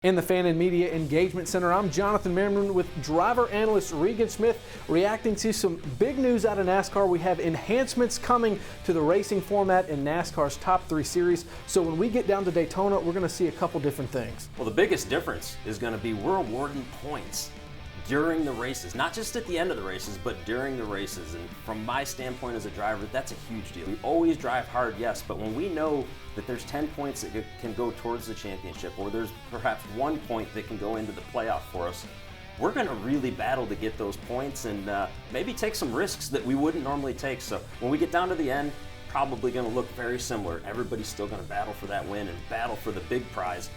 In the Fan and Media Engagement Center, I'm Jonathan Merriman with driver analyst Regan Smith reacting to some big news out of NASCAR. We have enhancements coming to the racing format in NASCAR's top 3 series. So when we get down to Daytona, we're going to see a couple different things. Well, the biggest difference is going to be we're awarding points during the races, not just at the end of the races, but during the races. And from my standpoint as a driver, that's a huge deal. We always drive hard, yes, but when we know that there's 10 points that can go towards the championship, or there's perhaps 1 point that can go into the playoff for us, we're going to really battle to get those points and maybe take some risks that we wouldn't normally take. So when we get down to the end, probably going to look very similar. Everybody's still going to battle for that win and battle for the big prize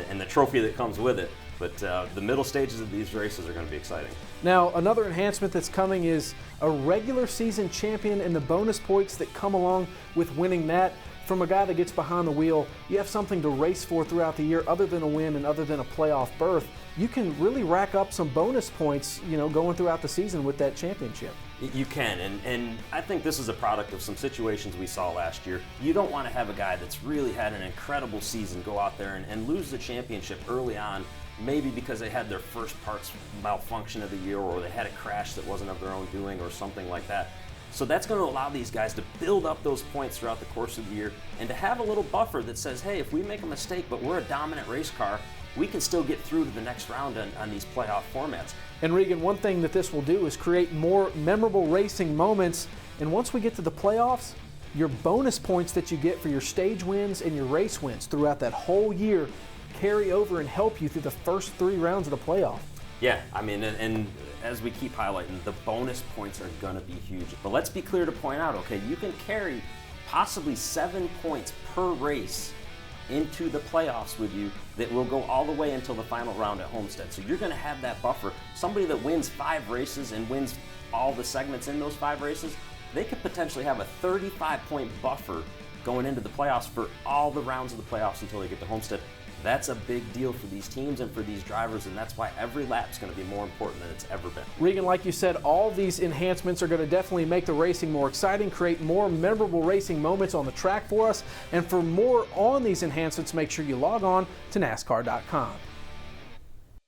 and the trophy that comes with it. But the middle stages of these races are going to be exciting. Now, another enhancement that's coming is a regular season champion and the bonus points that come along with winning that. From a guy that gets behind the wheel, you have something to race for throughout the year other than a win and other than a playoff berth. You can really rack up some bonus points, going throughout the season with that championship. You can, and I think this is a product of some situations we saw last year. You don't want to have a guy that's really had an incredible season go out there and lose the championship early on, maybe because they had their first parts malfunction of the year, or they had a crash that wasn't of their own doing, or something like that. So that's going to allow these guys to build up those points throughout the course of the year and to have a little buffer that says, hey, if we make a mistake but we're a dominant race car, we can still get through to the next round on these playoff formats. And Regan, one thing that this will do is create more memorable racing moments. And once we get to the playoffs, your bonus points that you get for your stage wins and your race wins throughout that whole year carry over and help you through the first 3 rounds of the playoff. Yeah, I mean, and as we keep highlighting, the bonus points are going to be huge. But let's be clear to point out, okay, you can carry possibly 7 points per race into the playoffs with you that will go all the way until the final round at Homestead. So you're going to have that buffer. Somebody that wins 5 races and wins all the segments in those 5 races, they could potentially have a 35-point buffer going into the playoffs for all the rounds of the playoffs until they get to Homestead. That's a big deal for these teams and for these drivers, and that's why every lap is going to be more important than it's ever been. Regan, like you said, all these enhancements are going to definitely make the racing more exciting, create more memorable racing moments on the track for us. And for more on these enhancements, make sure you log on to NASCAR.com.